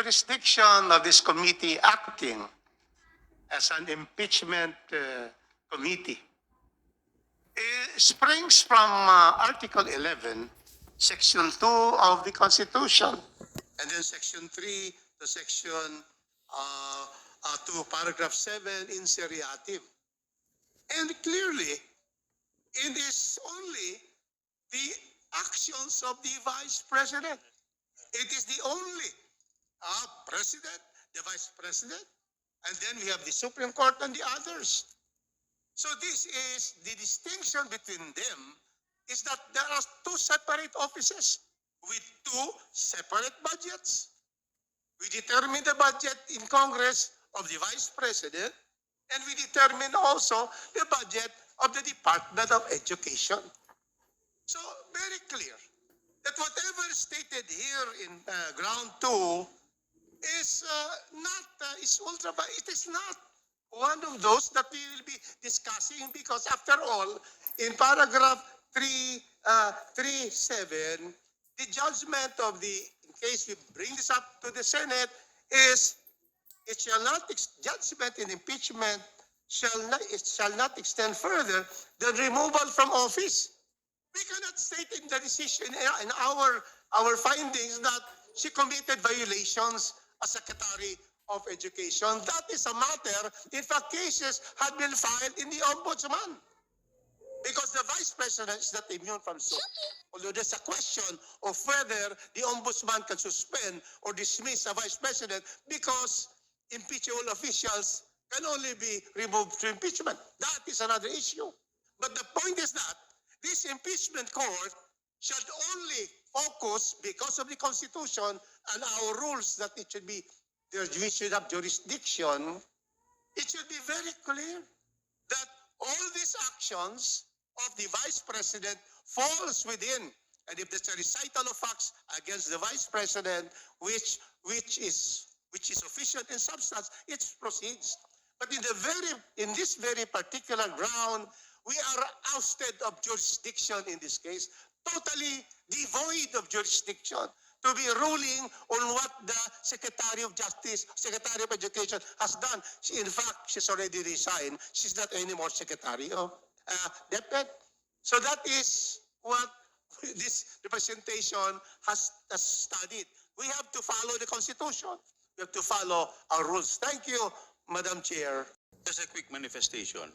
jurisdiction of this committee acting as an impeachment committee springs from Article 11, Section 2 of the Constitution, and then Section 3 to Section to Paragraph 7 in seriatim. And clearly, it is only the actions of the Vice President. It is the only President, the Vice President, and then we have the Supreme Court and the others. So this is the distinction between them, is that there are two separate offices with two separate budgets. We determine the budget in Congress of the Vice President, and we determine also the budget of the Department of Education. So very clear that whatever stated here in ground 2 is is ultra. It is not one of those that we will be discussing, because after all, in paragraph 3.7, the judgment of the, in case we bring this up to the Senate, is it shall not, judgment in impeachment it shall not extend further than removal from office. We cannot state in the decision, in our findings, that she committed violations as Secretary of Education. That is a matter, in fact, cases had been filed in the Ombudsman. Because the Vice President is not immune from suit. Although there's a question of whether the Ombudsman can suspend or dismiss a Vice President, because impeachable officials can only be removed through impeachment. That is another issue. But the point is that this impeachment court should only focus, because of the Constitution and our rules, that it should be, we should have jurisdiction. It should be very clear that all these actions of the Vice President falls within, and if there's a recital of facts against the Vice President, which is sufficient in substance, it proceeds. But in this very particular ground, we are ousted of jurisdiction in this case, totally devoid of jurisdiction to be ruling on what the Secretary of Justice, Secretary of Education has done. In fact, she's already resigned. She's not anymore Secretary of DepEd. So that is what this representation has studied. We have to follow the Constitution. We have to follow our rules. Thank you, Madam Chair. Just a quick manifestation.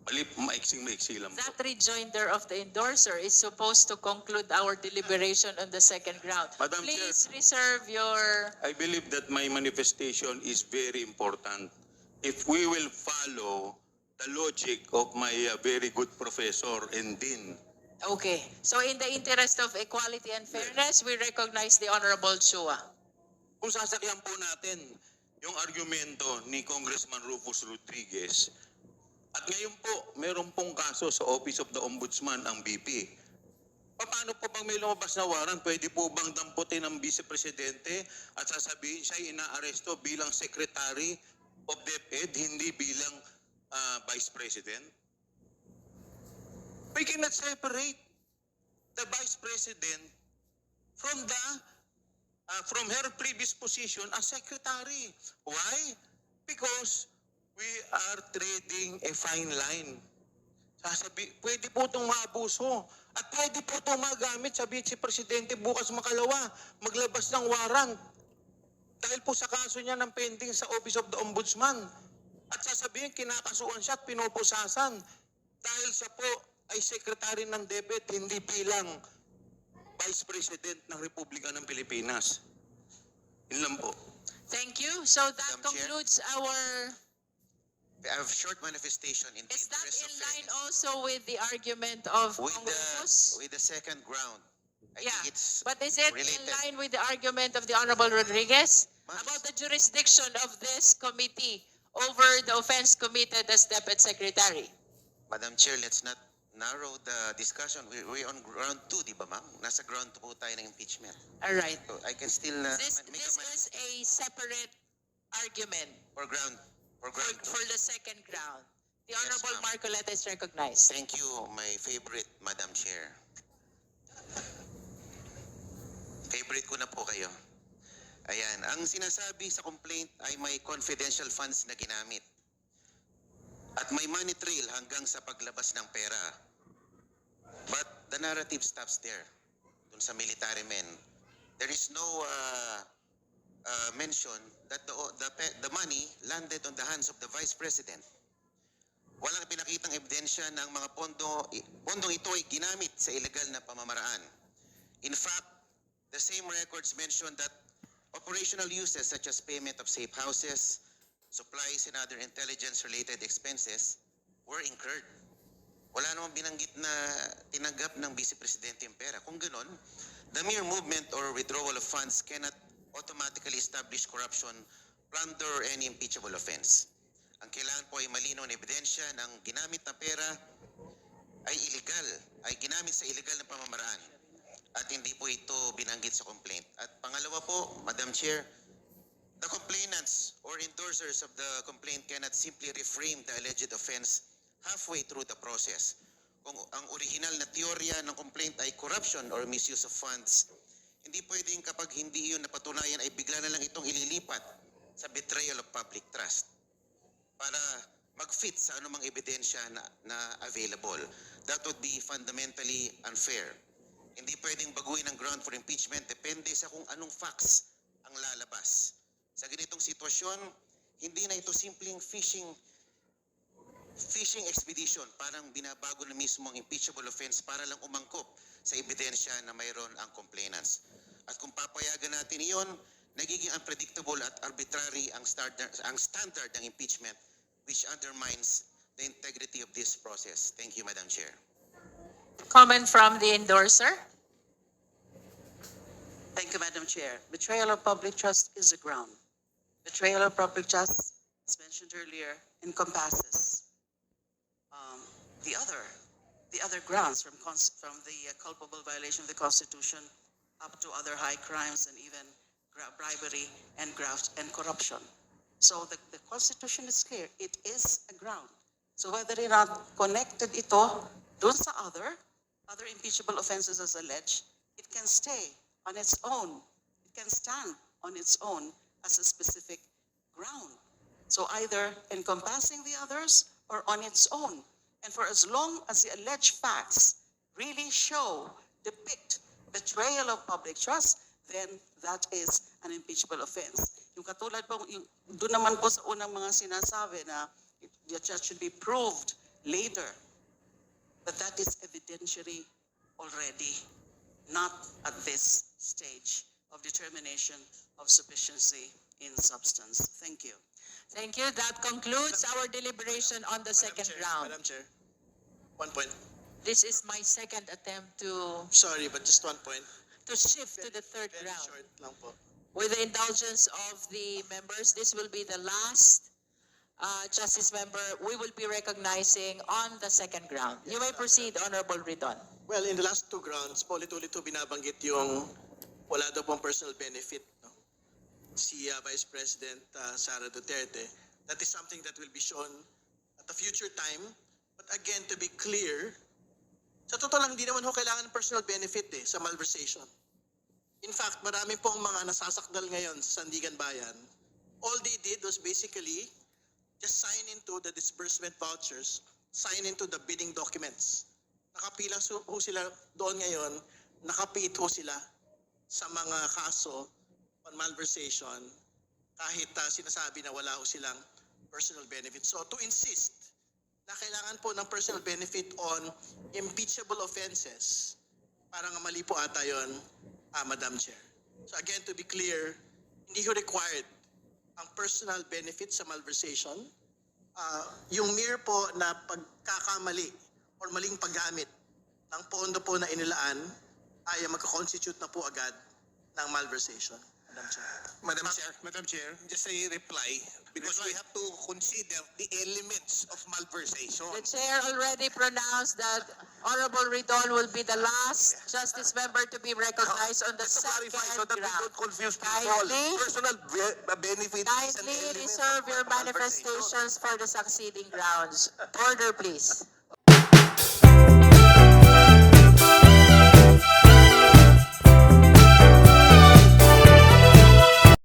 Maiksing-maiksi lang po. That rejoinder of the endorser is supposed to conclude our deliberation on the second ground. Madam Please Chair, reserve your... I believe that my manifestation is very important. If we will follow the logic of my very good professor and dean. Okay. So in the interest of equality and fairness, we recognize the Honorable Chua. Kung sasakyan po natin yung argumento ni Congressman Rufus Rodriguez, at ngayon po, meron pong kaso sa Office of the Ombudsman ang BP. Paano po bang may lumabas na warrant? Pwede po bang damputin ng Vice Presidente at sasabihin siya inaaresto bilang Secretary of DepEd, hindi bilang Vice President? We cannot separate the Vice President from her previous position as Secretary. Why? Because we are trading a fine line. Pwede po itong maabuso. At pwede po itong magamit sa Vice Presidente bukas makalawa, maglabas ng warrant. Dahil po sa kaso niya ng pending sa Office of the Ombudsman. At sasabihin, kinakasuhan siya at pinupusasan. Dahil siya po ay Secretary ng DepEd, hindi bilang Vice President ng Republika ng Pilipinas. Yun lang po. Thank you. So that Madam Chair. concludes our... I have short manifestation in the Is that interest in of line fairness. also with the argument of With Congress? the second ground. I Yeah, think it's but is it related. in line with the argument of the Honorable Rodriguez Ma'am. about the jurisdiction of this committee over the offense committed as DepEd Secretary? Madam Chair, let's not narrow the discussion. We're on ground 2, di ba ma'am? Nasa ground 2 po tayo ng impeachment. All right. So I can still This make is a separate argument for ground for 2. the second ground. The Yes, Honorable ma'am. Marcoleta is recognized. Thank you, my favorite Madam Chair. Favorite ko na po kayo. Ayan, ang sinasabi sa complaint ay may confidential funds na ginamit. At may money trail hanggang sa paglabas ng pera. But the narrative stops there. Dun sa military men. There is no mention that the money landed on the hands of the Vice President. Walang pinakitang ebidensya ng mga pondong ito ay ginamit sa illegal na pamamaraan. In fact, the same records mention that operational uses such as payment of safe houses, supplies, and other intelligence-related expenses were incurred. Wala namang binanggit na tinanggap ng Vice Presidente yung pera. Kung ganon, the mere movement or withdrawal of funds cannot automatically establish corruption, plunder, or any impeachable offense. Ang kailangan po ay malinaw na ebidensya ng ginamit na pera ay illegal, ay ginamit sa illegal na pamamaraan. At hindi po ito binanggit sa complaint. At pangalawa po, Madam Chair, the complainants or endorsers of the complaint cannot simply reframe the alleged offense halfway through the process. Kung ang original na teorya ng complaint ay corruption or misuse of funds, hindi pwedeng kapag hindi yun napatunayan ay bigla na lang itong ililipat sa betrayal of public trust para mag-fit sa anumang ebidensya na available. That would be fundamentally unfair. Hindi pwedeng baguhin ang ground for impeachment depende sa kung anong facts ang lalabas. Sa ganitong sitwasyon, hindi na ito simpleng fishing expedition, parang binabago na mismo ang impeachable offense para lang umangkop sa ebidensya na mayroon ang complainants. At kung papayagan natin iyon, nagiging unpredictable at arbitrary ang standard ng impeachment, which undermines the integrity of this process. Thank you, Madam Chair. Comment from the endorser. Thank you, Madam Chair. Betrayal of public trust is a ground. Betrayal of public trust, as mentioned earlier, encompasses the other grounds from the culpable violation of the Constitution up to other high crimes and even bribery and graft and corruption. So the Constitution is clear. It is a ground. So whether or not connected ito dun sa other impeachable offenses as alleged, it can stay on its own. It can stand on its own as a specific ground. So either encompassing the others or on its own. And for as long as the alleged facts really depict betrayal of public trust, then that is an impeachable offense. Yung katulad po, doon naman po sa unang mga sinasabi na that should be proved later. But that is evidentiary already, not at this stage of determination of sufficiency in substance. Thank you. Thank you. That concludes our deliberation on the second round. Madam Chair, 1 point. This is my second attempt to Sorry, but just 1 point. shift to the third Very round. short lang po. With the indulgence of the members, this will be the last justice member we will be recognizing on the second round. You may proceed, Honorable Ridon. Well, in the last 2 grounds, ulit-ulit binabanggit yung wala daw pong personal benefit. No? Si Vice President Sara Duterte. That is something that will be shown at a future time. But again, to be clear, sa totoo lang, hindi naman kailangan ng personal benefit sa malversation. In fact, marami pong mga nasasakdal ngayon sa Sandigan Bayan. All they did was basically just sign into the disbursement vouchers, sign into the bidding documents. Nakapila sila doon ngayon, nakapit sila sa mga kaso on malversation kahit sinasabi na wala silang personal benefit. So to insist na kailangan po ng personal benefit on impeachable offenses, parang mali po ata yun, Madam Chair. So again, to be clear, hindi required ang personal benefit sa malversation. Yung mere po na pagkakamali or maling paggamit ng pondo po na inilaan ay magka-constitute na po agad ng malversation. Madam Chair, just a reply because we have to consider the elements of malversation. The chair already pronounced that Honorable Ridon will be the last justice member to be recognized on the Just to second clarify so that we round. don't confuse Kindly- people. Personal benefit is an Kindly element reserve of your malversation. manifestations for the succeeding rounds. Order, please.